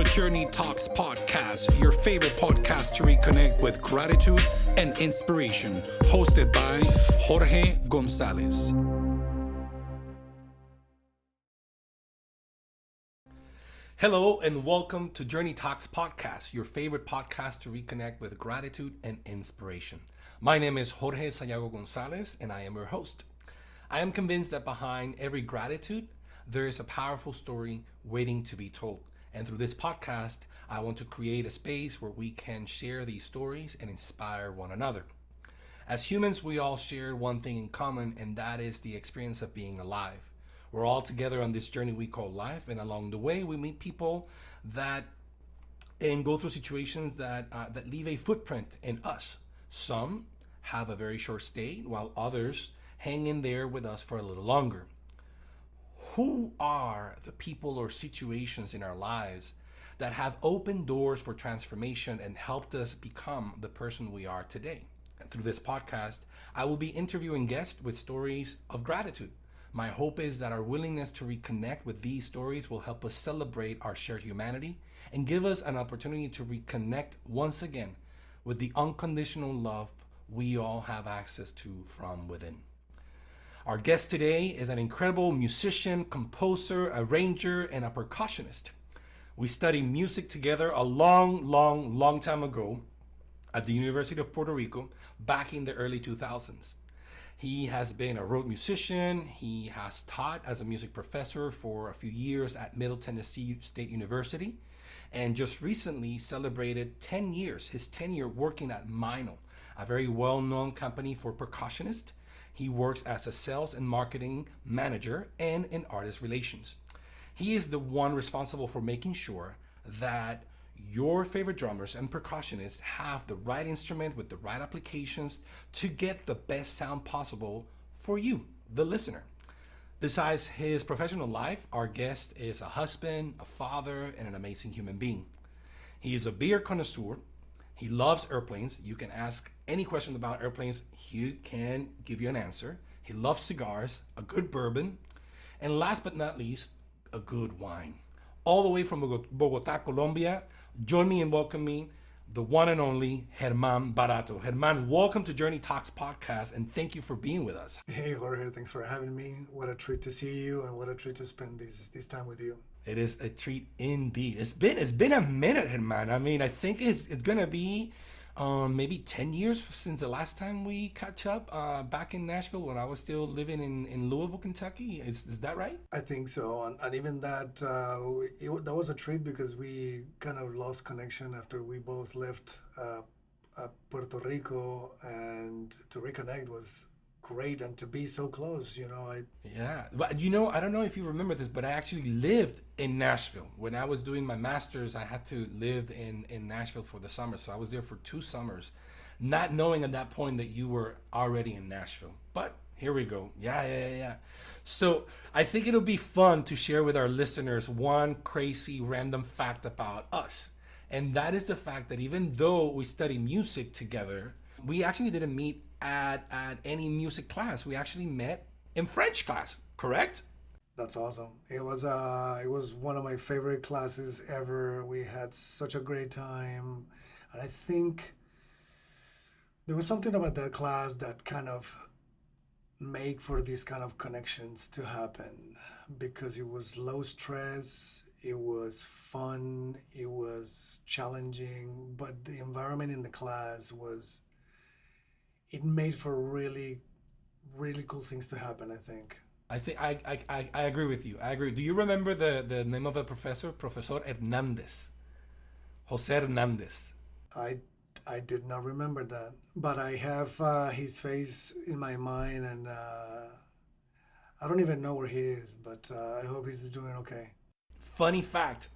JourneyTalks podcast, your favorite podcast to reconnect with gratitude and inspiration, hosted by Jorge Gonzalez. Hello and welcome to JourneyTalks podcast, your favorite podcast to reconnect with gratitude and inspiration. My name is Jorge Gonzalez and I am your host. I am convinced that behind every gratitude, there is a powerful story waiting to be told. And through this podcast, I want to create a space where we can share these stories and inspire one another. As humans, we all share one thing in common, and that is the experience of being alive. We're all together on this journey we call life, and along the way, we meet people that and go through situations that leave a footprint in us. Some have a very short stay, while others hang in there with us for a little longer. Who are the people or situations in our lives that have opened doors for transformation and helped us become the person we are today? And through this podcast, I will be interviewing guests with stories of gratitude. My hope is that our willingness to reconnect with these stories will help us celebrate our shared humanity and give us an opportunity to reconnect once again with the unconditional love we all have access to from within. Our guest today is an incredible musician, composer, arranger, and a percussionist. We studied music together a long time ago at the University of Puerto Rico back in the early 2000s. He has been a road musician. He has taught as a music professor for a few years at Middle Tennessee State University, and just recently celebrated 10 years, his tenure working at Meinl, a very well-known company for percussionists. He works as a sales and marketing manager and in artist relations. He is the one responsible for making sure that your favorite drummers and percussionists have the right instrument with the right applications to get the best sound possible for you, the listener. Besides his professional life, our guest is a husband, a father, and an amazing human being. He is a beer connoisseur. He loves airplanes. You can ask any question about airplanes, he can give you an answer. He loves cigars, a good bourbon, and last but not least, a good wine. All the way from Bogota, Colombia, join me in welcoming the one and only Germán Baratto. Germán, welcome to JourneyTalks podcast, and thank you for being with us. Hey Jorge, thanks for having me. What a treat to see you, and what a treat to spend this time with you. It is a treat indeed. It's been a minute, Germán. I mean, I think it's gonna be maybe 10 years since the last time we catch up back in Nashville when I was still living in Louisville, Kentucky. Is that right? I think so, and even that that was a treat because we kind of lost connection after we both left Puerto Rico, and to reconnect was great, and to be so close, Yeah, but I don't know if you remember this, but I actually lived in Nashville. When I was doing my master's, I had to live in Nashville for the summer. So I was there for 2 summers, not knowing at that point that you were already in Nashville. But here we go. Yeah. So I think it'll be fun to share with our listeners one crazy random fact about us. And that is the fact that even though we study music together, we actually didn't meet at any music class. We actually met in French class, correct? That's awesome. It was one of my favorite classes ever. We had such a great time, and I think there was something about that class that kind of make for these kind of connections to happen, because it was low stress, it was fun, it was challenging, but the environment in the class it made for really cool things to happen, I think. I agree with you. I agree. Do you remember the name of the professor? Professor Hernandez. Jose Hernandez. I did not remember that, but I have his face in my mind, and I don't even know where he is, but I hope he's doing okay. Funny fact,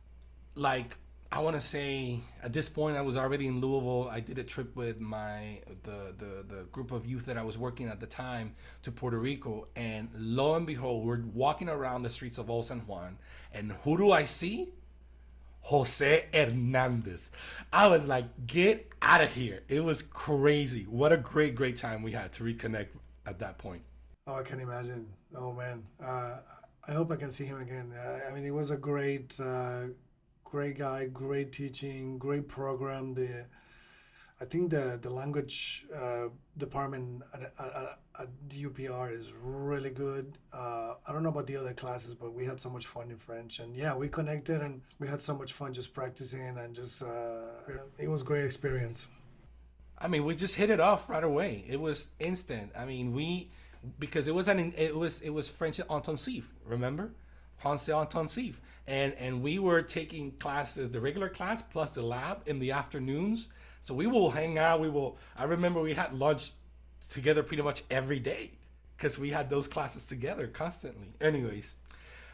I want to say at this point I was already in Louisville. I did a trip with the group of youth that I was working at the time to Puerto Rico, and lo and behold, we're walking around the streets of Old San Juan, and who do I see? Jose Hernandez. I was like, get out of here. It was crazy. What a great time we had to reconnect at that point. Oh, I can imagine. Oh man, I hope I can see him again. I mean, it was a great great guy, great teaching, great program. I think the language department at the UPR is really good. I don't know about the other classes, but we had so much fun in French, and yeah, we connected and we had so much fun just practicing and just it was a great experience. I mean, we just hit it off right away. It was instant. I mean, we because it was French intensive. Remember, Français intensive, and we were taking classes, the regular class plus the lab in the afternoons. So we will hang out. We will. I remember we had lunch together pretty much every day because we had those classes together constantly. Anyways,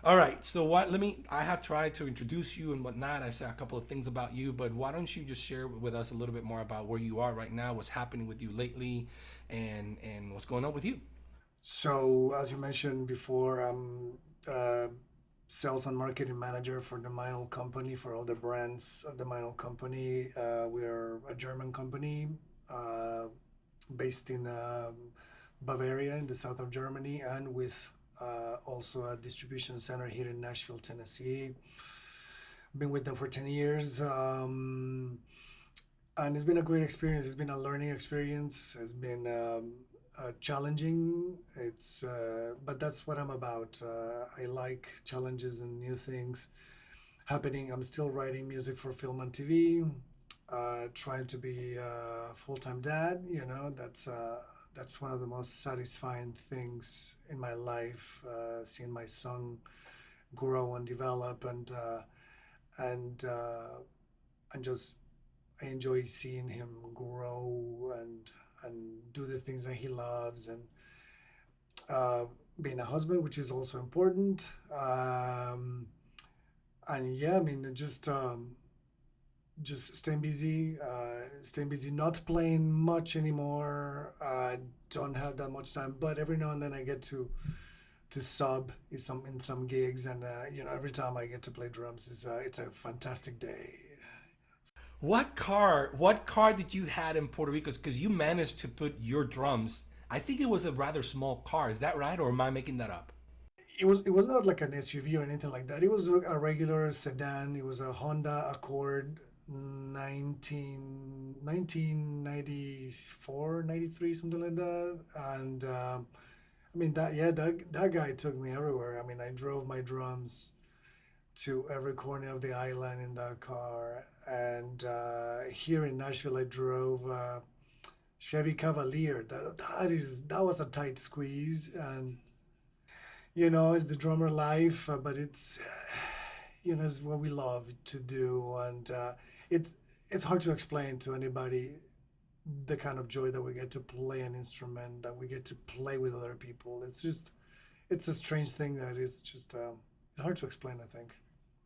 all right. So what? Let me. I have tried to introduce you and whatnot. I've said a couple of things about you, but why don't you just share with us a little bit more about where you are right now, what's happening with you lately, and what's going on with you? So as you mentioned before, I'm sales and marketing manager for the Meinl company for all the brands of the Meinl company. We are a German company uh, based in Bavaria in the south of Germany, and with also a distribution center here in Nashville, Tennessee. Been with them for 10 years. And it's been a great experience. It's been a learning experience. It's been challenging. But that's what I'm about. I like challenges and new things happening. I'm still writing music for film and TV. Trying to be a full-time dad. That's one of the most satisfying things in my life. Seeing my son grow and develop, and and just I enjoy seeing him grow and do the things that he loves, and uh, being a husband, which is also important. And yeah, I mean, just staying busy, not playing much anymore. I don't have that much time, but every now and then I get to sub in some gigs, and every time I get to play drums, it's a fantastic day. What car did you had in Puerto Rico? Because you managed to put your drums. I think it was a rather small car. Is that right, or am I making that up? It was not like an SUV or anything like that. It was a regular sedan. It was a Honda Accord 1994, 93, something like that. And I mean that guy took me everywhere. I mean, I drove my drums to every corner of the island in that car. And here in Nashville, I drove Chevy Cavalier. That was a tight squeeze, and it's the drummer life, but it's what we love to do, and it's it's hard to explain to anybody the kind of joy that we get to play an instrument, that we get to play with other people. It's a strange thing that it's hard to explain, I think.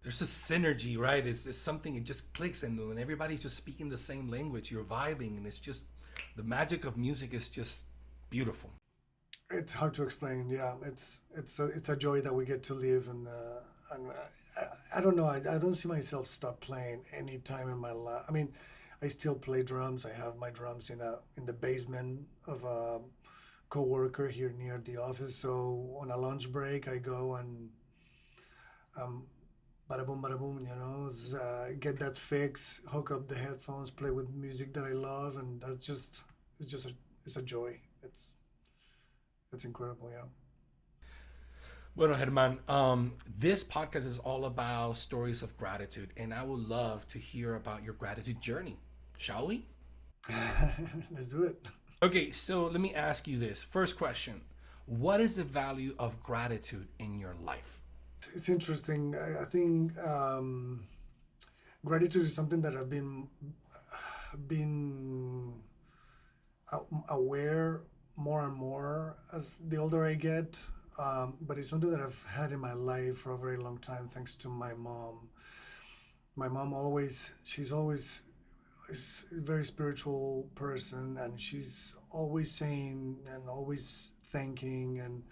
There's a synergy, right? It's something, it just clicks, and when everybody's just speaking the same language, you're vibing, and it's just the magic of music is just beautiful. It's hard to explain. Yeah, it's a joy that we get to live, and I don't know. I don't see myself stop playing any time in my life. I mean, I still play drums. I have my drums in the basement of a coworker here near the office. So on a lunch break, I go and um, bada boom, get that fix, hook up the headphones, play with music that I love, and it's a joy. It's incredible, yeah. Bueno, Herman, this podcast is all about stories of gratitude, and I would love to hear about your gratitude journey. Shall we? Let's do it. Okay, so let me ask you this. First question. What is the value of gratitude in your life? It's interesting. I think gratitude is something that I've been aware more and more as the older I get. But it's something that I've had in my life for a very long time, thanks to my mom. My mom she's always is a very spiritual person, and she's always saying and always thanking and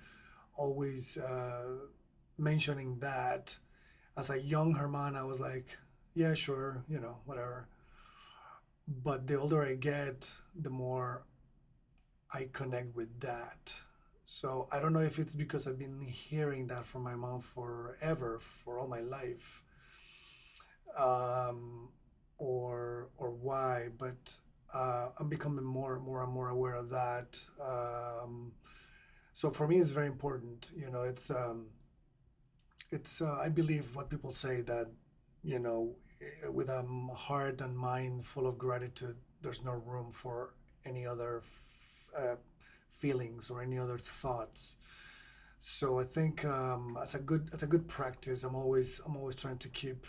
always mentioning that. As a young Herman, I was like, yeah, sure, whatever. But the older I get, the more I connect with that. So I don't know if it's because I've been hearing that from my mom forever, for all my life. um, or why, but I'm becoming more and more aware of that. So for me, it's very important. I believe what people say that you know with a heart and mind full of gratitude, there's no room for any other feelings or any other thoughts. So I think as a good practice, I'm always trying to keep,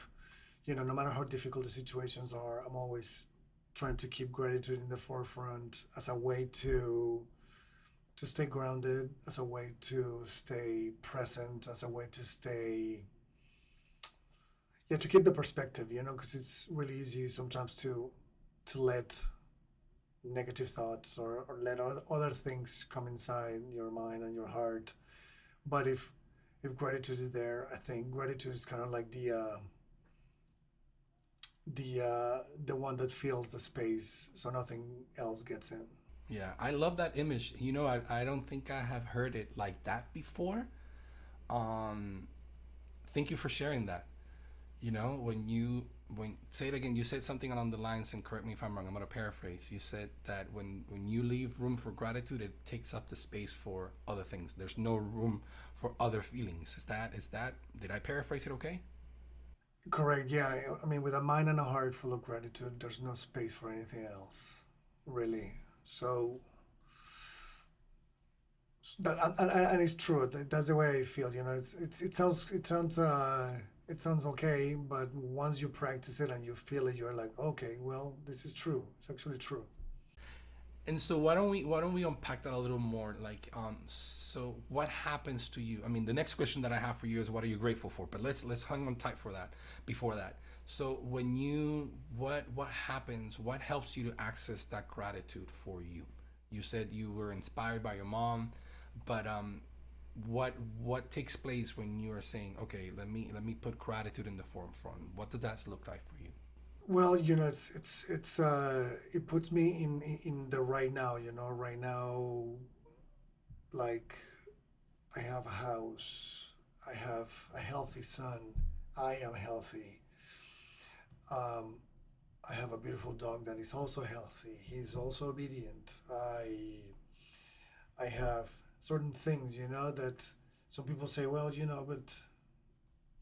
no matter how difficult the situations are, I'm always trying to keep gratitude in the forefront as a way to stay grounded, as a way to stay present, as a way to stay, yeah, to keep the perspective, because it's really easy sometimes to let negative thoughts or let other things come inside your mind and your heart. But if gratitude is there, I think gratitude is kind of like the one that fills the space so nothing else gets in. Yeah, I love that image. I don't think I have heard it like that before. Um, Thank you for sharing that. When say it again, you said something along the lines, and correct me if I'm wrong. I'm gonna paraphrase. You said that when you leave room for gratitude, it takes up the space for other things. There's no room for other feelings. Is that? Did I paraphrase it okay? Correct. Yeah. I mean, with a mind and a heart full of gratitude, there's no space for anything else, really. So that and it's true. That's the way I feel. It sounds okay, but once you practice it and you feel it, you're like, okay, well, this is true. It's actually true. And so why don't we unpack that a little more? So what happens to you? I mean, the next question that I have for you is what are you grateful for? But let's hang on tight for that. Before that, so when you what happens? What helps you to access that gratitude for you? You said you were inspired by your mom, but what takes place when you are saying, okay, let me put gratitude in the forefront? What does that look like for you? Well, it puts me in the right now. Right now, like I have a house, I have a healthy son, I am healthy. Um, I have a beautiful dog that is also healthy. He's also obedient. I have certain things, that some people say, well,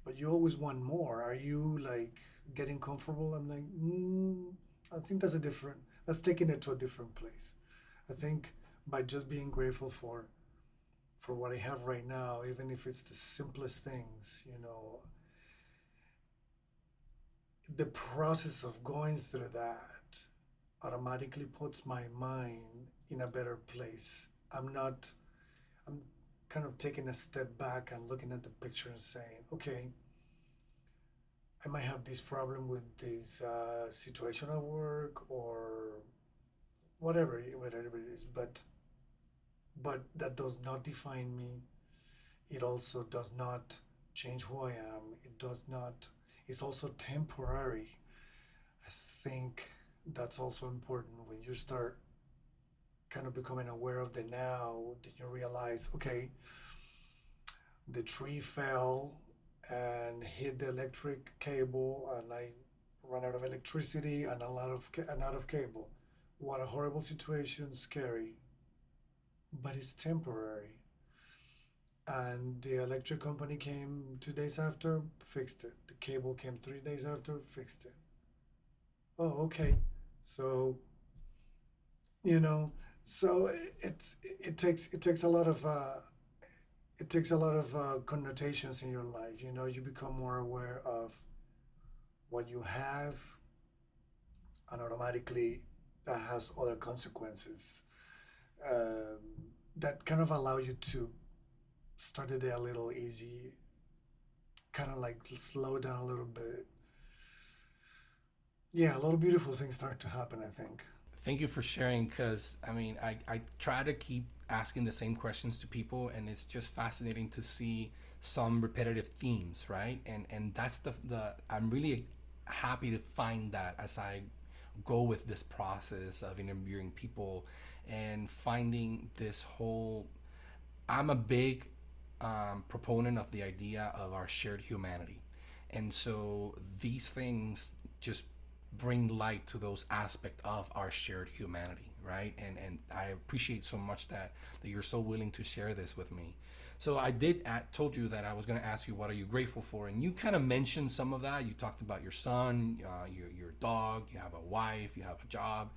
but you always want more. Are you like getting comfortable? I'm like, I think that's taking it to a different place. I think by just being grateful for what I have right now, even if it's the simplest things, the process of going through that automatically puts my mind in a better place. I'm kind of taking a step back and looking at the picture and saying, okay, I might have this problem with this situation at work or whatever it is, but that does not define me. It also does not change who I am. It does not. It's also temporary. I think that's also important when you start kind of becoming aware of the now. Then you realize, okay, the tree fell and hit the electric cable, and I ran out of electricity and and out of cable. What a horrible situation, scary, but it's temporary. And the electric company came 2 days after, fixed it. The cable came 3 days after, fixed it. Oh, okay. So you know, so it takes a lot of connotations in your life. You become more aware of what you have, and automatically that has other consequences um, that kind of allow you to start the day a little easy, kind of like slow down a little bit. Yeah, a lot of beautiful things start to happen, I think. Thank you for sharing, because I mean, I try to keep asking the same questions to people, and it's just fascinating to see some repetitive themes, right? And that's the I'm really happy to find that as I go with this process of interviewing people and finding this whole. I'm a big proponent of the idea of our shared humanity, And so these things just bring light to those aspects of our shared humanity, right? And I appreciate so much that you're so willing to share this with me. So I told you that I was going to ask you what are you grateful for, and you kind of mentioned some of that. You talked about your son, your dog, you have a wife, you have a job.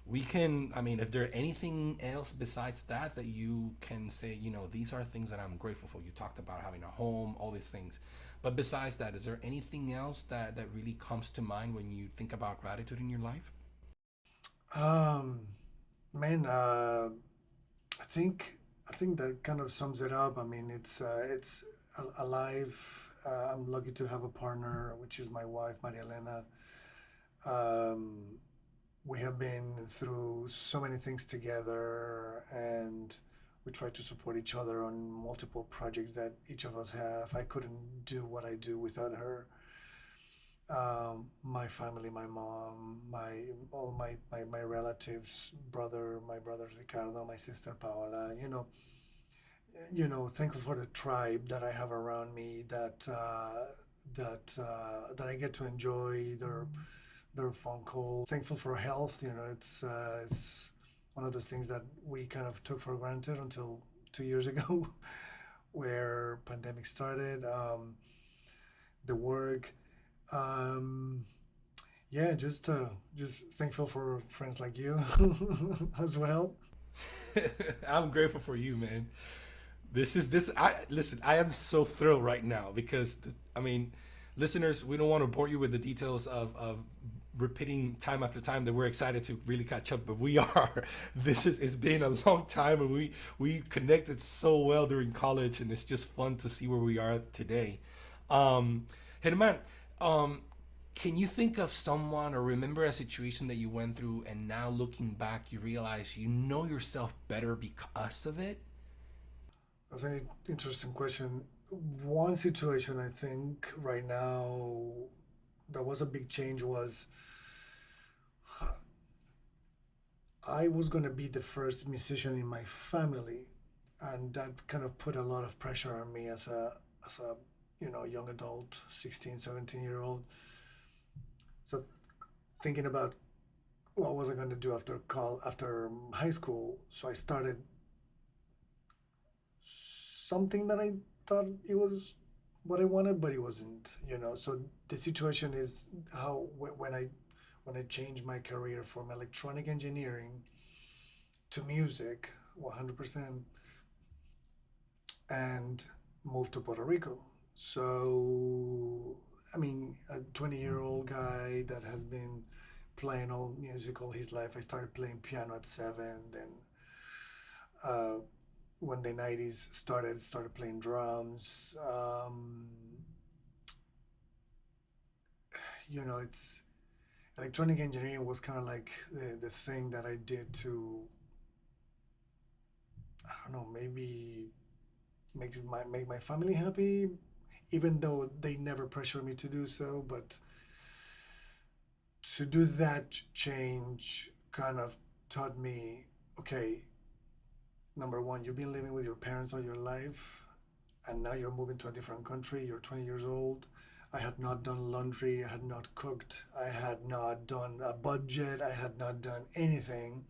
We can, I mean, if there anything else besides that you can say, these are things that I'm grateful for. You talked about having a home, all these things. But besides that, is there anything else that really comes to mind when you think about gratitude in your life? Um, man, I think I think that kind of sums it up. I mean, it's alive. I'm lucky to have a partner, which is my wife, Maria Elena. Um, we have been through so many things together, and we try to support each other on multiple projects that each of us have. I couldn't do what I do without her. My family, my mom, all my relatives, my brother Ricardo, my sister Paola, thankful for the tribe that I have around me that I get to enjoy their phone call. Thankful for health. It's one of those things that we kind of took for granted until 2 years ago, where pandemic started. The work. Um, yeah, just thankful for friends like you as well. I'm grateful for you, man. This I listen, I am so thrilled right now because I mean, listeners, we don't want to bore you with the details of repeating time after time that we're excited to really catch up, but we are. This is it's been a long time, and we connected so well during college, and it's just fun to see where we are today. um Herman, um can you think of someone or remember a situation that you went through and now looking back you realize you know yourself better because of it? That's an interesting question. One situation I think right now that was a big change was I was going to be the first musician in my family, and that kind of put a lot of pressure on me as a young adult, 16, 17-year old. So thinking about what was I going to do after high school, so I started something that I thought it was what I wanted, but it wasn't. So the situation is how when I changed my career from electronic engineering to music 100% and moved to Puerto Rico. So, I mean, a 20-year-old guy that has been playing all music all his life. I started playing piano at 7, then uh, when the 90s started playing drums. It's electronic engineering was kind of like the thing that I did to, I don't know, maybe make my family happy, even though they never pressured me to do so. But to do that change kind of taught me, okay, number one, you've been living with your parents all your life, and now you're moving to a different country. You're 20 years old. I had not done laundry. I had not cooked. I had not done a budget. I had not done anything.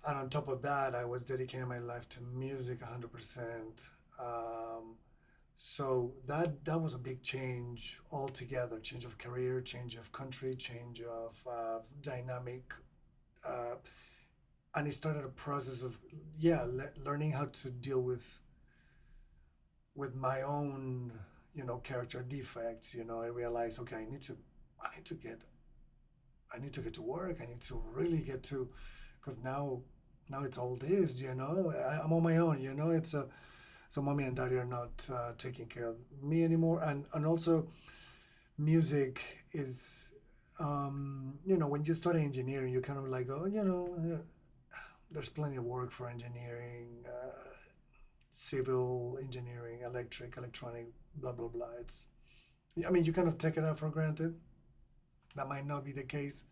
And on top of that, I was dedicating my life to music 100%. Um, so that was a big change altogether. Change of career, change of country, change of dynamic, uh, and it started a process of learning how to deal with my own character defects. I realized, okay, I need to get to work. I need to really get to, because now it's all this. I'm on my own. It's a so mommy and daddy are not taking care of me anymore, and also music is when you start engineering, you kind of like, oh, there's plenty of work for engineering, civil engineering, electronic, blah blah blah. I mean, you kind of take it out for granted. That might not be the case,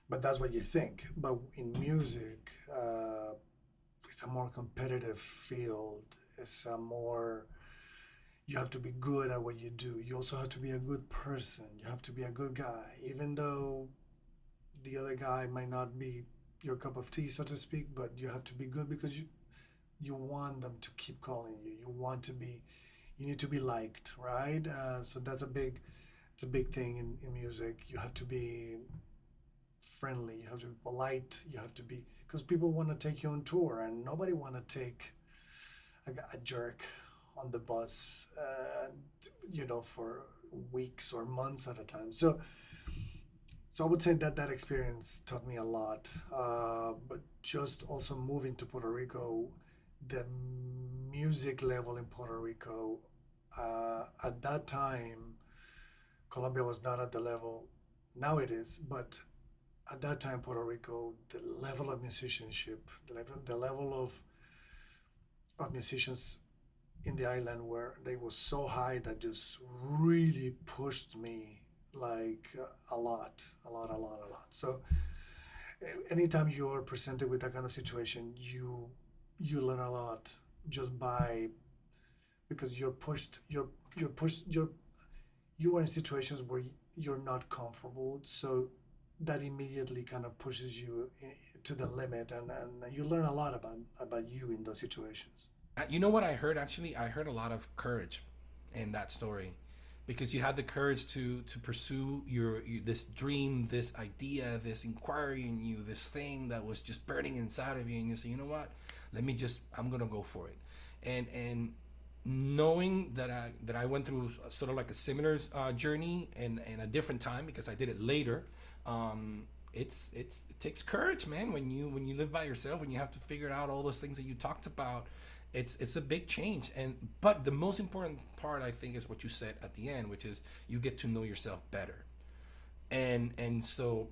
but that's what you think. But in music, it's a more competitive field. It's a more You have to be good at what you do. You also have to be a good person. You have to be a good guy, even though the other guy might not be your cup of tea, so to speak. But you have to be good because you want them to keep calling you. You want to be, you need to be liked, right? So that's it's a big thing in music. You have to be friendly. You have to be polite. You have to be, because people want to take you on tour, and nobody want to take a jerk on the bus, for weeks or months at a time. So I would say that that experience taught me a lot. But just also moving to Puerto Rico, the music level in Puerto Rico, at that time, Colombia was not at the level. Now it is, but at that time, Puerto Rico, the level of musicianship, the level of musicians in the island where they was so high that just really pushed me like a lot. So anytime you're presented with that kind of situation, you learn a lot just by because you are in situations where you're not comfortable, so that immediately kind of pushes you to the limit, and you learn a lot about you in those situations. You know what I heard actually? I heard a lot of courage in that story because you had the courage to pursue this dream, this idea, this inquiry in you, this thing that was just burning inside of you, and you say, you know what? I'm gonna go for it, and knowing that I went through sort of like a similar journey and a different time because I did it later. It takes courage, man. When you live by yourself, when you have to figure out all those things that you talked about, it's a big change. But the most important part, I think, is what you said at the end, which is you get to know yourself better. And so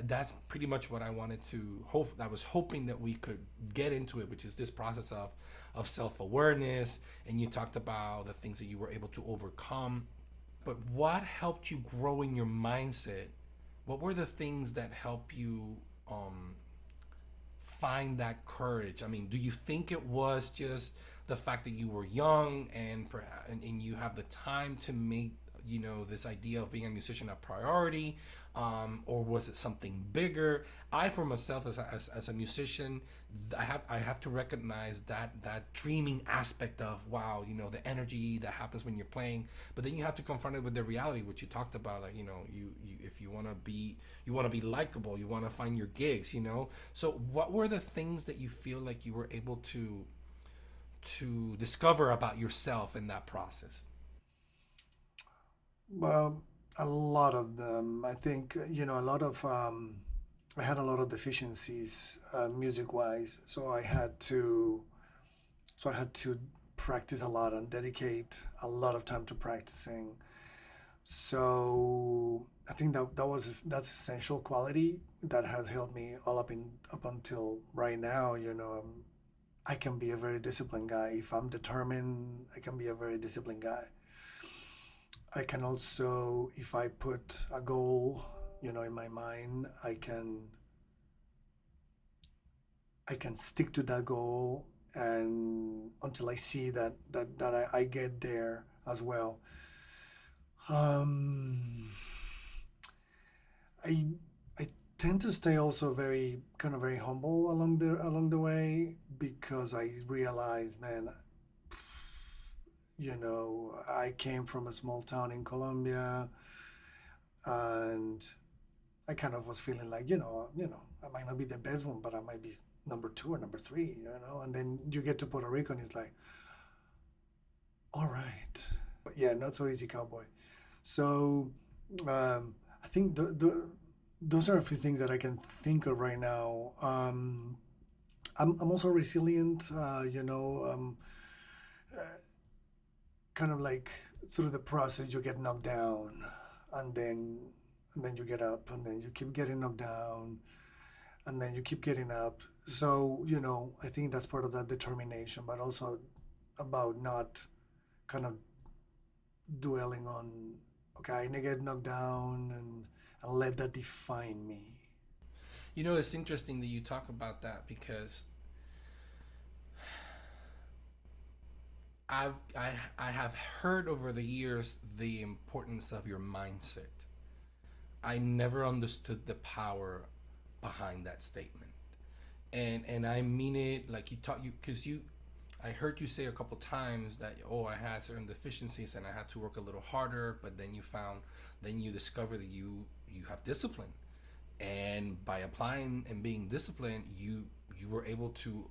that's pretty much what I wanted to hope. I was hoping that we could get into it, which is this process of self-awareness. And you talked about the things that you were able to overcome, but what helped you grow in your mindset? What were the things that help you find that courage? I mean, do you think it was just the fact that you were young and you have the time to make this idea of being a musician a priority, or was it something bigger? I, for myself, as a musician, I have to recognize that dreaming aspect of, wow, the energy that happens when you're playing, but then you have to confront it with the reality, which you talked about, like, you if you want to be likable, you want to find your gigs. So what were the things that you feel like you were able to discover about yourself in that process? Well, a lot of them. I think, a lot of, I had a lot of deficiencies, music wise. So I had to practice a lot and dedicate a lot of time to practicing. So I think that's essential quality that has helped me all up until right now. I can be a very disciplined guy. If I'm determined, I can be a very disciplined guy. I can also, if I put a goal, in my mind, I can stick to that goal and until I see that I get there as well. Um, I I tend to stay also very humble along the way because I realize, man, I came from a small town in Colombia, and I kind of was feeling like, I might not be the best one, but I might be number two or number three, and then you get to Puerto Rico and it's like, all right, but yeah, not so easy, cowboy. So I think those are a few things that I can think of right now. I'm also resilient, uh, kind of like through the process you get knocked down, and then you get up, and then you keep getting knocked down, and then you keep getting up. So I think that's part of that determination, but also about not kind of dwelling on, okay, I need to get knocked down, and let that define me. It's interesting that you talk about that because I have heard over the years the importance of your mindset. I never understood the power behind that statement, and I mean it like you taught you because you. I heard you say a couple times that I had certain deficiencies and I had to work a little harder, but then you discover that you have discipline, and by applying and being disciplined, you were able to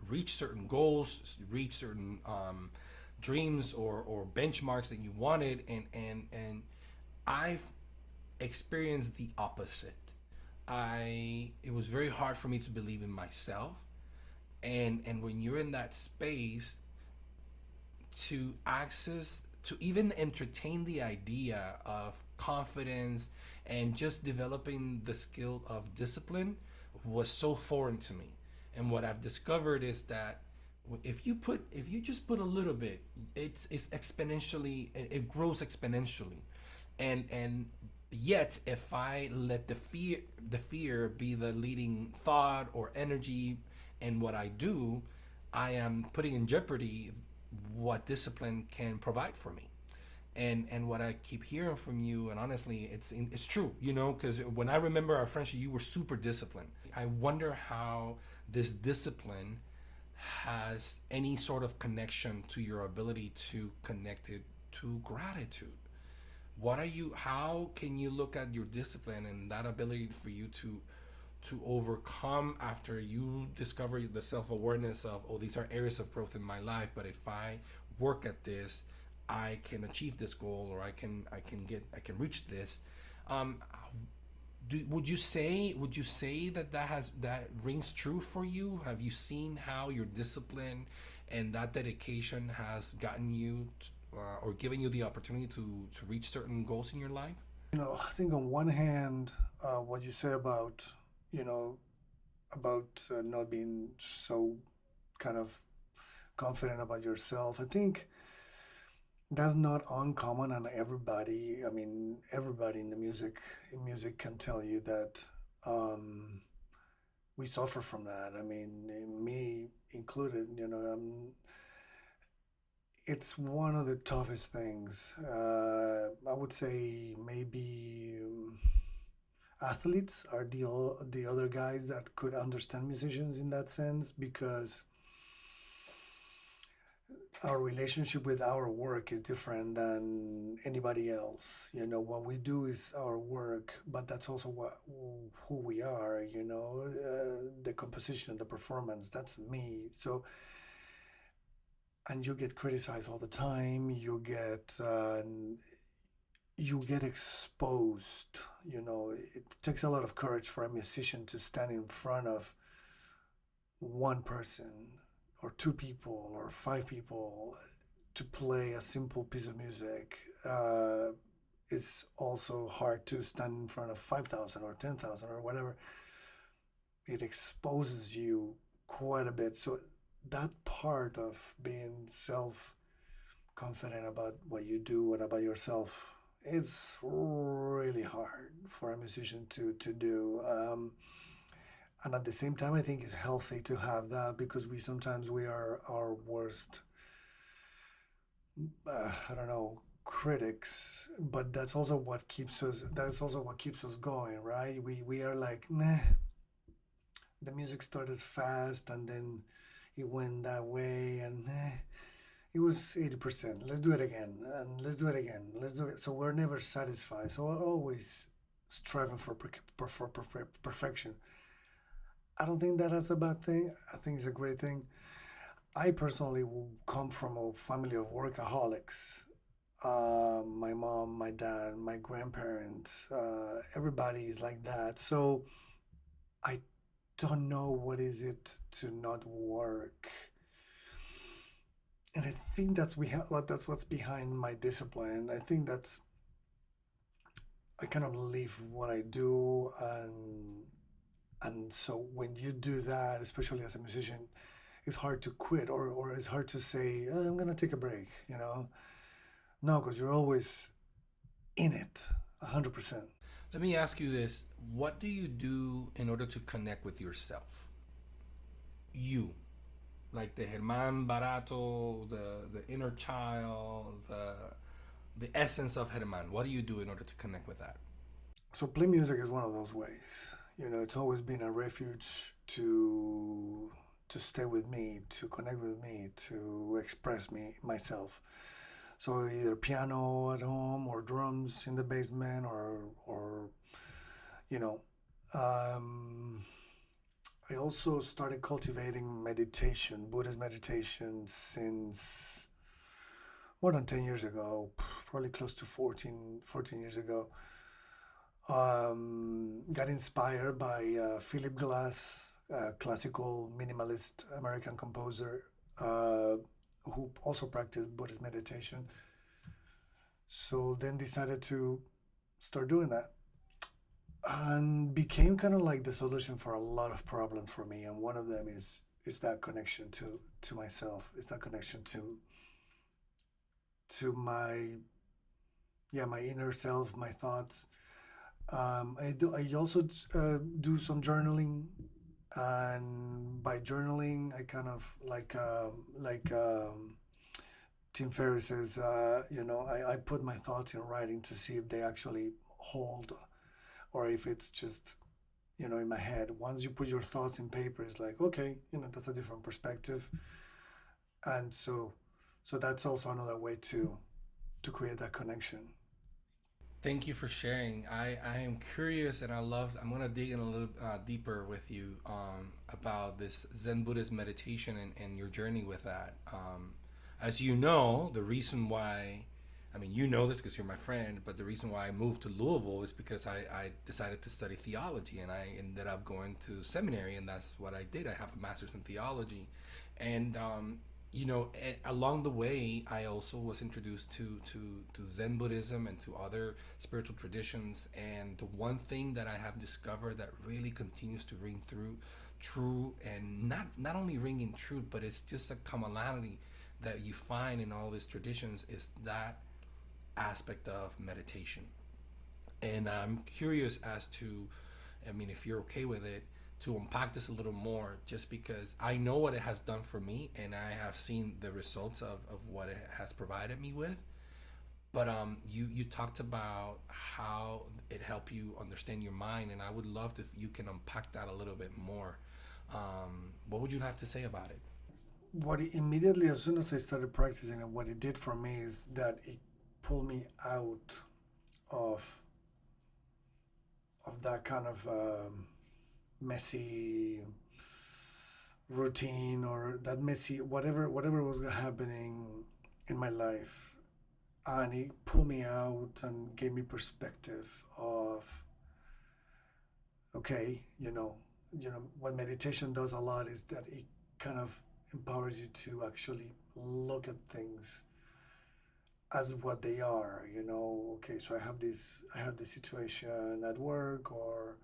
reach certain goals, reach certain dreams or benchmarks that you wanted, and I've experienced the opposite. I It was very hard for me to believe in myself, and when you're in that space, to even entertain the idea of confidence and just developing the skill of discipline was so foreign to me. And what I've discovered is that if you just put a little bit, it's exponentially, it grows exponentially. And yet if I let the fear be the leading thought or energy in what I do, I am putting in jeopardy what discipline can provide for me. And what I keep hearing from you, and honestly, it's true, because when I remember our friendship, you were super disciplined. I wonder how this discipline has any sort of connection to your ability to connect it to gratitude. How can you look at your discipline and that ability for you to overcome after you discover the self-awareness of, these are areas of growth in my life, but if I work at this, I can achieve this goal, or I can reach this. um would you say that rings true for you? Have you seen how your discipline and that dedication has gotten you or given you the opportunity to reach certain goals in your life? I think on one hand, what you say about, you know, not being so kind of confident about yourself, I think that's not uncommon, and everybody, I mean, everybody in music can tell you that um, we suffer from that. I mean, me included, it's one of the toughest things. I would say maybe athletes are the other guys that could understand musicians in that sense, because our relationship with our work is different than anybody else. What we do is our work, but that's also who we are. The composition, the performance. That's me. So, and you get criticized all the time. You get exposed. It takes a lot of courage for a musician to stand in front of one person or two people or five people to play a simple piece of music. It's also hard to stand in front of 5,000 or 10,000 or whatever. It exposes you quite a bit. So that part of being self confident about what you do and about yourself, it's really hard for a musician to do. And at the same time, I think it's healthy to have that, because we are our worst, I don't know, critics. But that's also what keeps us going, right? We are like, meh, the music started fast and then it went that way, and it was 80%. Let's do it again, and let's do it again. Let's do it. So we're never satisfied. So we're always striving for perfection. I don't think that is a bad thing. I think it's a great thing. I personally come from a family of workaholics. My mom, my dad, my grandparents, everybody is like that. So I don't know what is it to not work. And I think that's what's behind my discipline. I think I kind of live what I do, and so when you do that, especially as a musician, it's hard to quit, or it's hard to say, I'm gonna take a break. No, because you're always in it, 100%. Let me ask you this. What do you do in order to connect with yourself? You. like the Herman Baratto, the inner child, the essence of Herman? What do you do in order to connect with that? So play music is one of those ways. You know, it's always been a refuge to stay with me, to connect with me, to express me myself. So either piano at home or drums in the basement or you know, um, I also started cultivating meditation, Buddhist meditation, since more than 10 years ago, probably close to 14 years ago. Got inspired by Philip Glass, a classical minimalist American composer uh, who also practiced Buddhist meditation. So then decided to start doing that and became kind of like the solution for a lot of problems for me. And one of them is that connection to myself. Is that connection to my, yeah, my inner self, my thoughts. I also do some journaling, and by journaling, I kind of like Tim Ferriss says, I put my thoughts in writing to see if they actually hold, or if it's just in my head. Once you put your thoughts in paper, it's like, okay, that's a different perspective, and so that's also another way to create that connection. Thank you for sharing. I am curious, and I'm gonna dig in a little deeper with you about this Zen Buddhist meditation and your journey with that. As you know, the reason why, I mean, you know this because you're my friend, but the reason why I moved to Louisville is because I decided to study theology, and I ended up going to seminary, and that's what I did. I have a master's in theology, and along the way, I also was introduced to Zen Buddhism and to other spiritual traditions. And the one thing that I have discovered that really continues to ring through true, and not only ringing true, but it's just a commonality that you find in all these traditions, is that aspect of meditation. And I'm curious as to, I mean, if you're okay with it, to unpack this a little more, just because I know what it has done for me and I have seen the results of what it has provided me with. But you talked about how it helped you understand your mind, and I would love if you can unpack that a little bit more. What would you have to say about it? What it, immediately as soon as I started practicing it, what it did for me is that it pulled me out of that kind of messy routine, or that messy whatever was happening in my life, and it pulled me out and gave me perspective of, okay, what meditation does a lot is that it kind of empowers you to actually look at things as what they are. Okay, so I have this situation at work, or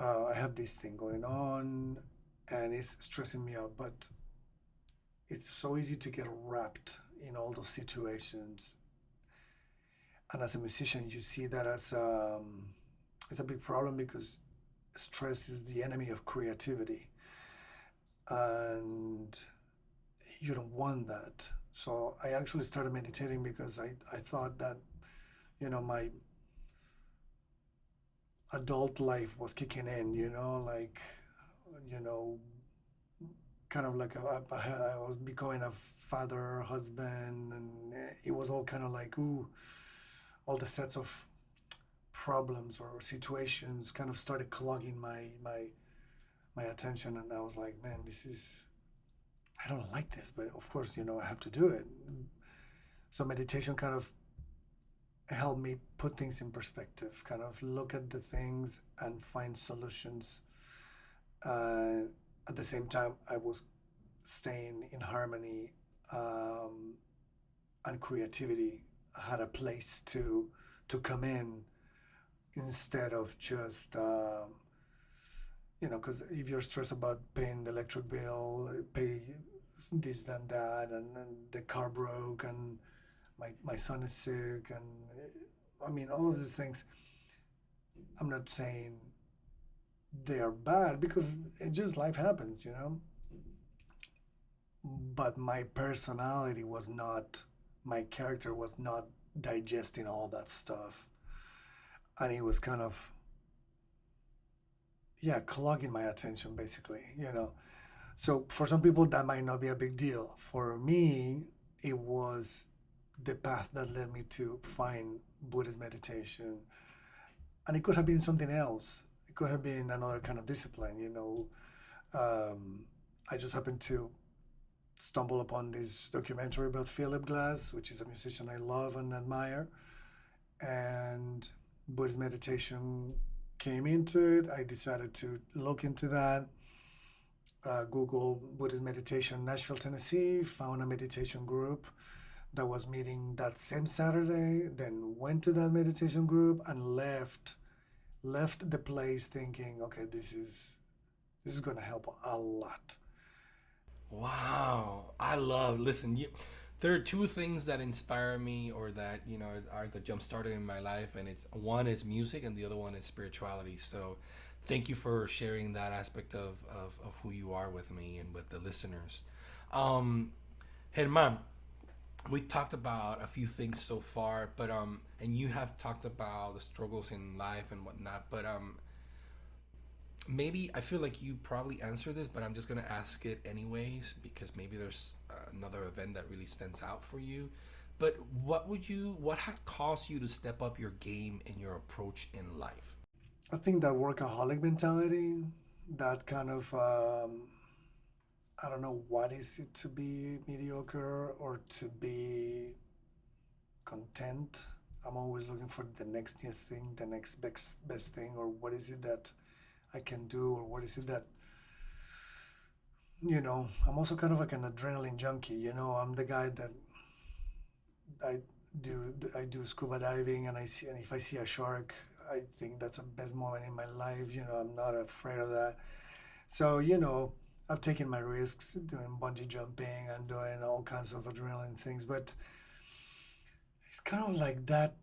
I have this thing going on and it's stressing me out, but it's so easy to get wrapped in all those situations. And as a musician, you see that as it's a big problem, because stress is the enemy of creativity, and you don't want that. So I actually started meditating because I thought that my adult life was kicking in, like, you know, kind of like I was becoming a father, husband, and it was all kind of like, ooh, all the sets of problems or situations kind of started clogging my attention, and I was like, man, I don't like this, but of course, I have to do it. So meditation kind of helped me put things in perspective, kind of look at the things and find solutions. Uh, at the same time, I was staying in harmony, um, and creativity had a place to come in, instead of just because if you're stressed about paying the electric bill, pay this and that, and the car broke, and my son is sick, and I mean all of these things. I'm not saying they are bad, because it just life happens, but my personality was not, my character was not digesting all that stuff, and it was kind of, yeah, clogging my attention basically, you know. So for some people that might not be a big deal. For me, it was the path that led me to find Buddhist meditation, and it could have been something else. It could have been another kind of discipline, you know. um, I just happened to stumble upon this documentary about Philip Glass, which is a musician I love and admire, and Buddhist meditation came into it. I decided to look into that. Google Buddhist meditation Nashville, Tennessee, found a meditation group that was meeting that same Saturday, then went to that meditation group and left the place thinking, okay, this is going to help a lot. Wow, I love. Listen, there are two things that inspire me, or that are the jump started in my life, and it's one is music, and the other one is spirituality. So, thank you for sharing that aspect of who you are with me and with the listeners. Um, Herman, we talked about a few things so far, but and you have talked about the struggles in life and whatnot, but maybe I feel like you probably answered this, but I'm just gonna ask it anyways because maybe there's another event that really stands out for you. But what had caused you to step up your game and your approach in life? I think that workaholic mentality, that kind of, I don't know what is it to be mediocre or to be content. I'm always looking for the next new thing, the next best thing, or what is it that I can do, or what is it that, I'm also kind of like an adrenaline junkie. I'm the guy that I I do scuba diving, and if I see a shark, I think that's the best moment in my life. I'm not afraid of that. So I've taken my risks doing bungee jumping and doing all kinds of adrenaline things, but it's kind of like that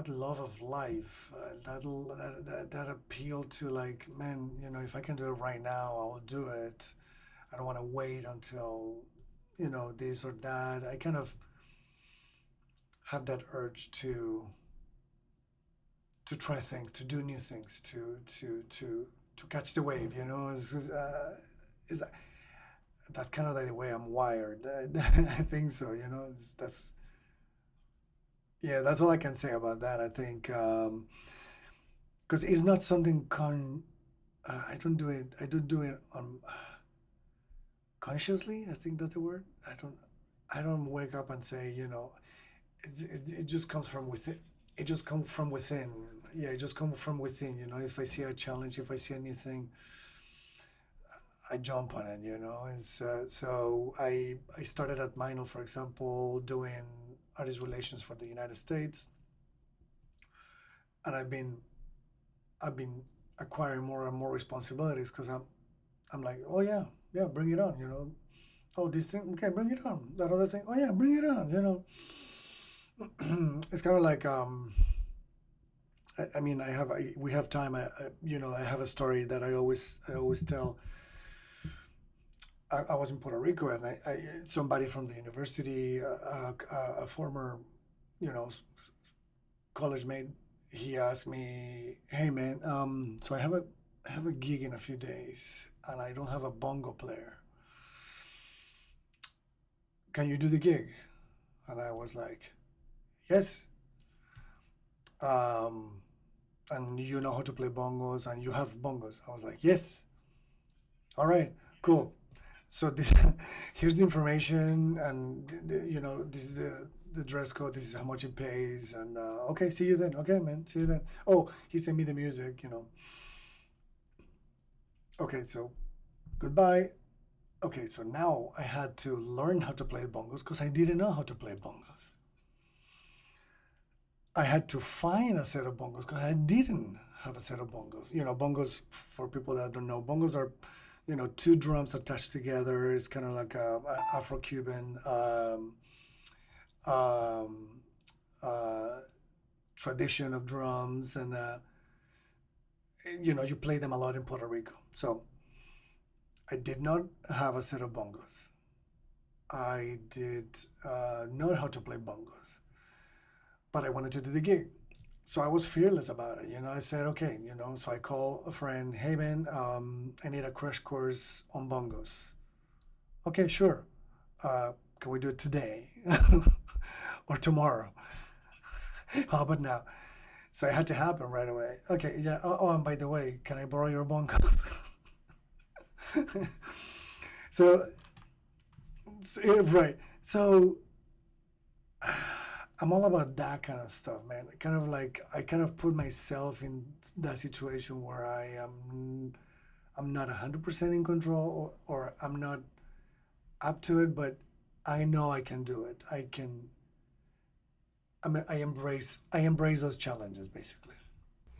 love of life, that appeal to, like, man, if I can do it right now, I'll do it. I don't want to wait until this or that. I kind of have that urge to try things, to do new things, to catch the wave. Is that's kind of like the way I'm wired. I think so. That's Yeah. That's all I can say about that. I think because it's not something I don't do it. I don't do it on consciously. I think that's the word. I don't wake up and say, it just comes from within. It just comes from within. Yeah, it just comes from within. If I see a challenge, if I see a new thing, I jump on it. It's so I started at Meinl, for example, doing artist relations for the United States, and I've been acquiring more and more responsibilities because I'm like, oh yeah, yeah, bring it on. Oh, this thing, okay, bring it on. That other thing, oh yeah, bring it on. It's kind of like I mean, we have time. I have a story that I always tell. I was in Puerto Rico, and somebody from the university, a former, you know, college mate, he asked me, "Hey man, so I have a gig in a few days, and I don't have a bongo player. Can you do the gig?" And I was like, "Yes." Um, and you know how to play bongos, and you have bongos. I was like, "Yes." All right, cool. So this, here's the information, and this is the dress code. This is how much it pays, and okay, see you then. Okay, man, see you then. Oh, he sent me the music. Okay, so goodbye. Okay, so now I had to learn how to play bongos because I didn't know how to play bongos. I had to find a set of bongos because I didn't have a set of bongos. Bongos, for people that don't know, bongos are, two drums attached together. It's kind of like a Afro-Cuban um, uh, tradition of drums, and you play them a lot in Puerto Rico. So I did not have a set of bongos. I did know how to play bongos, but I wanted to do the gig. So I was fearless about it. I said, okay, so I call a friend, hey man, I need a crash course on bongos. Okay, sure. Can we do it today or tomorrow? How about now? So it had to happen right away. Okay, yeah. Oh, and by the way, can I borrow your bongos? so, right. So I'm all about that kind of stuff, man. Kind of like I kind of put myself in that situation where I'm not 100% in control, or I'm not up to it, but I know I can do it. I embrace those challenges basically.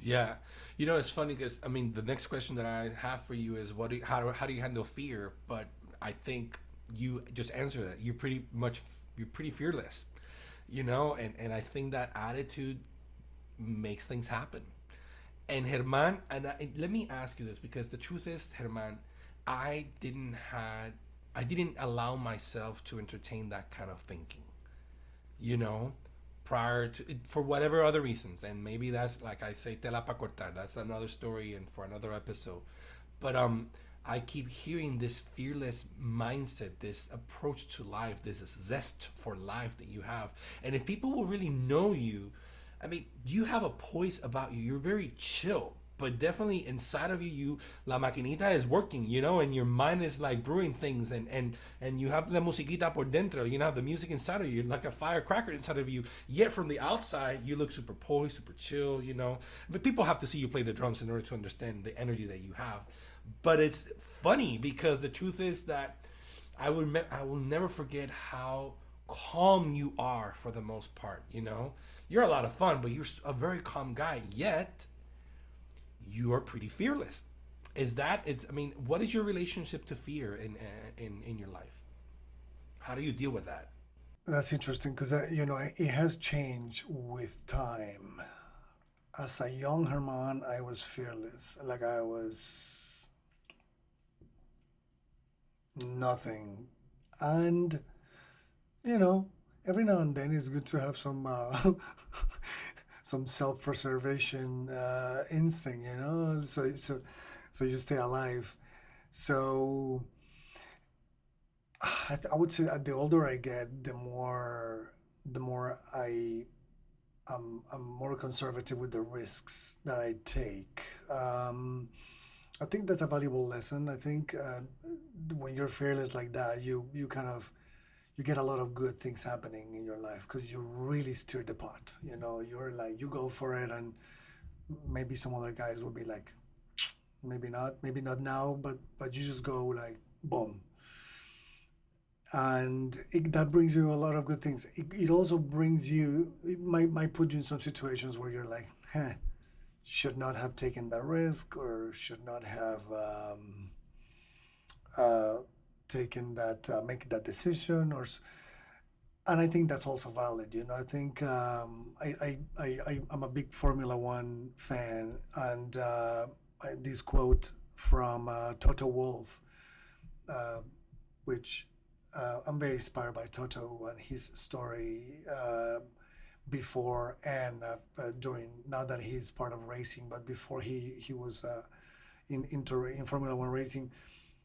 Yeah, it's funny because I mean the next question that I have for you is how do you handle fear? But I think you just answered it. You're pretty fearless, and I think that attitude makes things happen. And Herman, let me ask you this because the truth is, Herman, I didn't had I didn't allow myself to entertain that kind of thinking, you know, prior to for whatever other reasons. And maybe that's like I say, tela pa cortar. That's another story and for another episode. But I keep hearing this fearless mindset, this approach to life, this zest for life that you have. And if people will really know you, I mean, you have a poise about you. You're very chill, but definitely inside of you, la maquinita is working, and your mind is like brewing things, and you have la musiquita por dentro. You have the music inside of you, like a firecracker inside of you. Yet from the outside, you look super poised, super chill, But people have to see you play the drums in order to understand the energy that you have. But it's funny because the truth is that I will never forget how calm you are for the most part. You're a lot of fun, but you're a very calm guy. Yet you are pretty fearless. I mean, what is your relationship to fear in your life? How do you deal with that? That's interesting because it has changed with time. As a young Herman, I was fearless. Like I was nothing, and you know, every now and then it's good to have some some self-preservation instinct. So you stay alive. So I would say the older I get, the more I'm more conservative with the risks that I take. I think that's a valuable lesson. I think when you're fearless like that, you kind of you get a lot of good things happening in your life because you really stir the pot. You're like you go for it, and maybe some other guys will be like, maybe not now, but you just go like boom, and that brings you a lot of good things. It also brings you, it might put you in some situations where you're like, should not have taken that risk, or should not have uh, taken that, make that decision, and I think that's also valid. I think I'm a big Formula One fan, and this quote from Toto Wolff, uh, which I'm very inspired by Toto and his story before and during. Now that he's part of racing, but before he was in Formula One racing,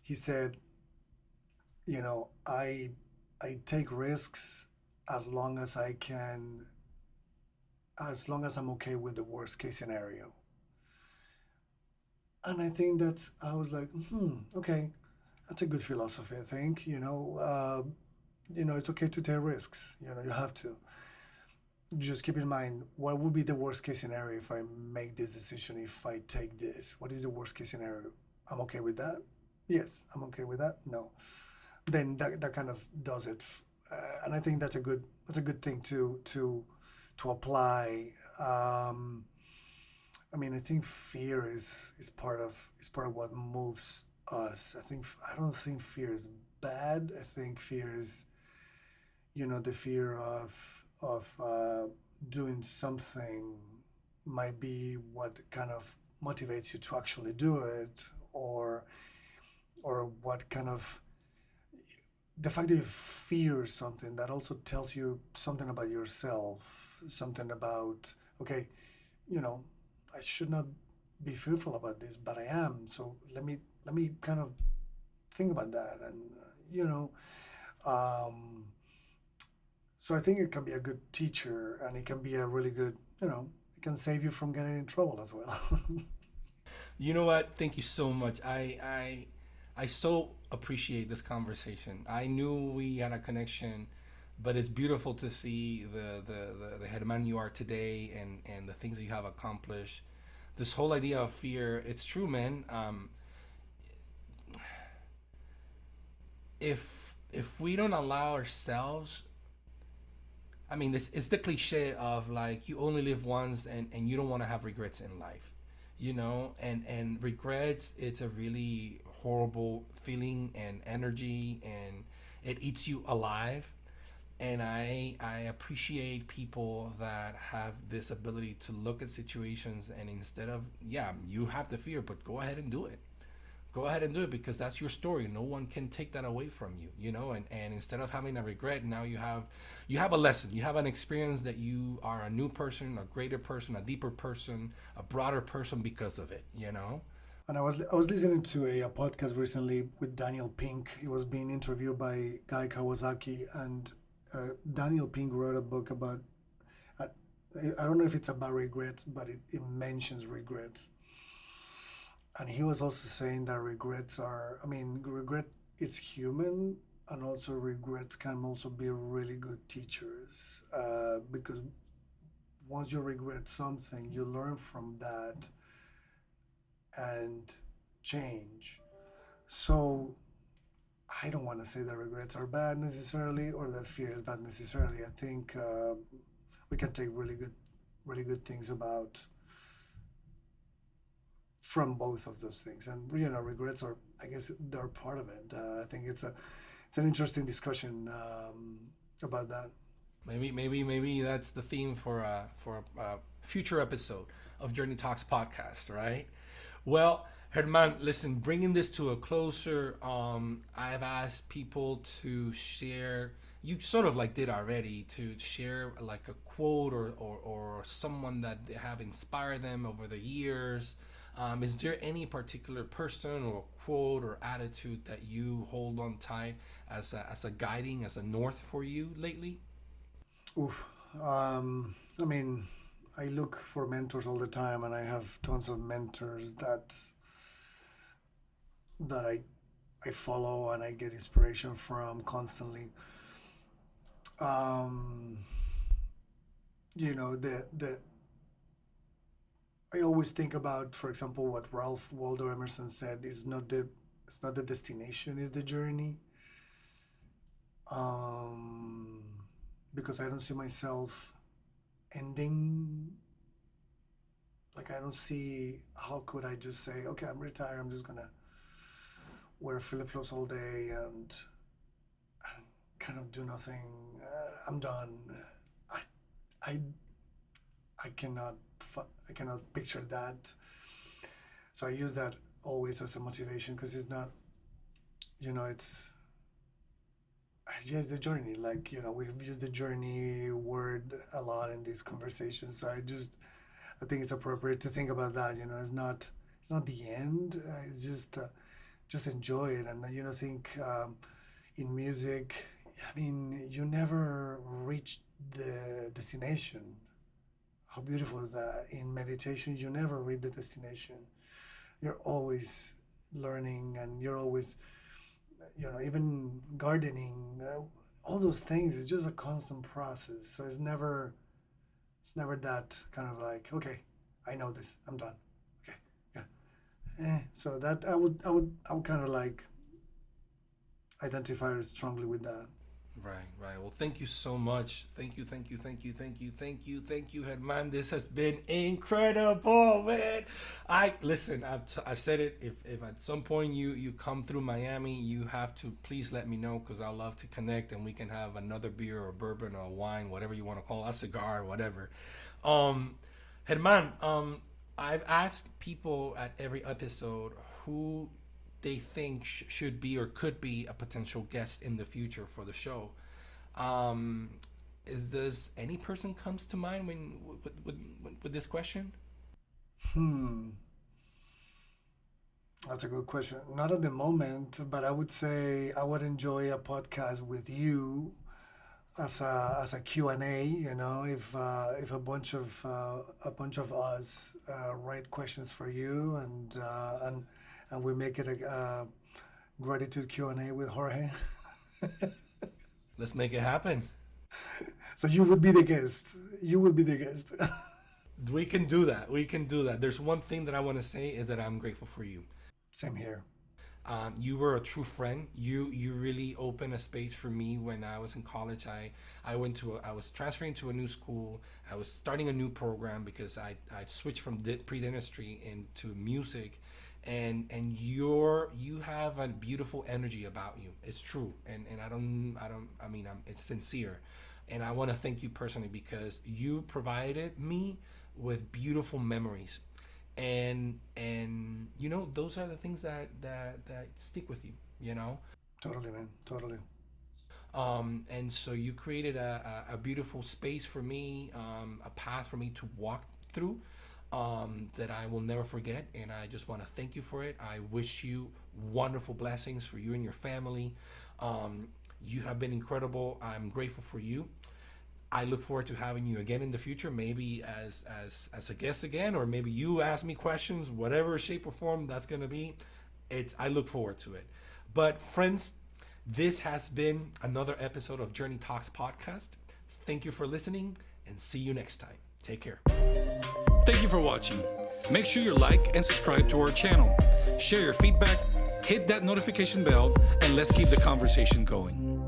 he said, I take risks as long as I can, as long as I'm okay with the worst case scenario. And I think I was like, okay, that's a good philosophy. I think, it's okay to take risks. You have to just keep in mind what would be the worst case scenario if I make this decision. If I take this, what is the worst case scenario? I'm okay with that. Yes, I'm okay with that. No, then that kind of does it. And I think that's a good thing to apply. I mean, I think fear is part of what moves us. I don't think fear is bad. I think fear is, the fear of doing something might be what kind of motivates you to actually do it, or or what kind of the fact that you fear something that also tells you something about yourself, something about, okay, you know, I should not be fearful about this, but I am. So let me kind of think about that, and you know, um, so I think it can be a good teacher, and it can be a really good, it can save you from getting in trouble as well. You know what? Thank you so much. I so appreciate this conversation. I knew we had a connection, but it's beautiful to see the headman you are today, and the things that you have accomplished. This whole idea of fear, it's true, man. If we don't allow ourselves, I mean, this it's the cliche of like you only live once, and you don't want to have regrets in life, and regrets, it's a really horrible feeling and energy, and it eats you alive. And I appreciate people that have this ability to look at situations, and instead of, yeah, you have the fear, but go ahead and do it. Go ahead and do it, because that's your story. No one can take that away from you, and instead of having a regret, now you have a lesson. You have an experience that you are a new person, a greater person, a deeper person, a broader person because of it. And I was listening to a podcast recently with Daniel Pink. He was being interviewed by Guy Kawasaki, and Daniel Pink wrote a book about. I, I don't know if it's about regrets, but it mentions regrets. And he was also saying that regrets are. I mean, regret is human, and also regrets can also be really good teachers, because once you regret something, you learn from that and change. So I don't want to say that regrets are bad necessarily, or that fear is bad necessarily. I think we can take really good things about from both of those things, and regrets are, I guess, they're part of it. I think it's an interesting discussion about that. Maybe that's the theme for a future episode of Journey Talks podcast, right? Well, Herman, listen, bringing this to a closer, I've asked people to share. You sort of like did already, to share like a quote, or someone that they have inspired them over the years. Is there any particular person or quote or attitude that you hold on tight as a guiding, as a north for you lately? Oof. I mean, I look for mentors all the time, and I have tons of mentors that I follow and I get inspiration from constantly. Um, the I always think about, for example, what Ralph Waldo Emerson said: it's not the destination, it's the journey. Um, because I don't see myself ending. Like, I don't see how could I just say, okay, I'm retired. I'm just gonna wear flip flops all day and kind of do nothing. I'm done. I I I cannot I cannot picture that. So I use that always as a motivation, because it's not, it's just the journey. Like, we've used the journey word a lot in these conversations. So I think it's appropriate to think about that. It's not the end. It's just enjoy it, and think in music. I mean, you never reach the destination. How beautiful is that? In meditation, you never reach the destination. You're always learning, and you're always, even gardening, all those things. It's just a constant process. So it's never that kind of like, okay, I know this, I'm done. Okay, yeah. So that I would kind of like identify strongly with that. Right, right. Well, thank you so much. Thank you, Herman. This has been incredible, man. Listen. I've said it. If at some point you come through Miami, you have to please let me know, because I love to connect, and we can have another beer or bourbon or wine, whatever you want to call it, a cigar, whatever. Um, Herman, I've asked people at every episode who they think should be or could be a potential guest in the future for the show. Does any person comes to mind with this question? That's a good question. Not at the moment, but I would say I would enjoy a podcast with you as a Q&A. You know, if a bunch of us write questions for you, and we make it a gratitude Q&A with Jorge. Let's make it happen. So you would be the guest. You would be the guest. We can do that. We can do that. There's one thing that I want to say is that I'm grateful for you. Same here. You were a true friend. You really opened a space for me when I was in college. I was transferring to a new school. I was starting a new program because I switched from pre-dentistry into music, and you have a beautiful energy about you. It's true, and it's sincere, and I want to thank you personally because you provided me with beautiful memories. And you know, those are the things that stick with you, you know. Totally, man. Totally. And so you created a beautiful space for me, a path for me to walk through, that I will never forget, and I just want to thank you for it. I wish you wonderful blessings for you and your family. You have been incredible. I'm grateful for you. I look forward to having you again in the future, maybe as a guest again, or maybe you ask me questions, whatever shape or form that's going to be. I look forward to it. But friends, this has been another episode of JourneyTalks podcast. Thank you for listening, and see you next time. Take care. Thank you for watching. Make sure you like and subscribe to our channel. Share your feedback, hit that notification bell, and let's keep the conversation going.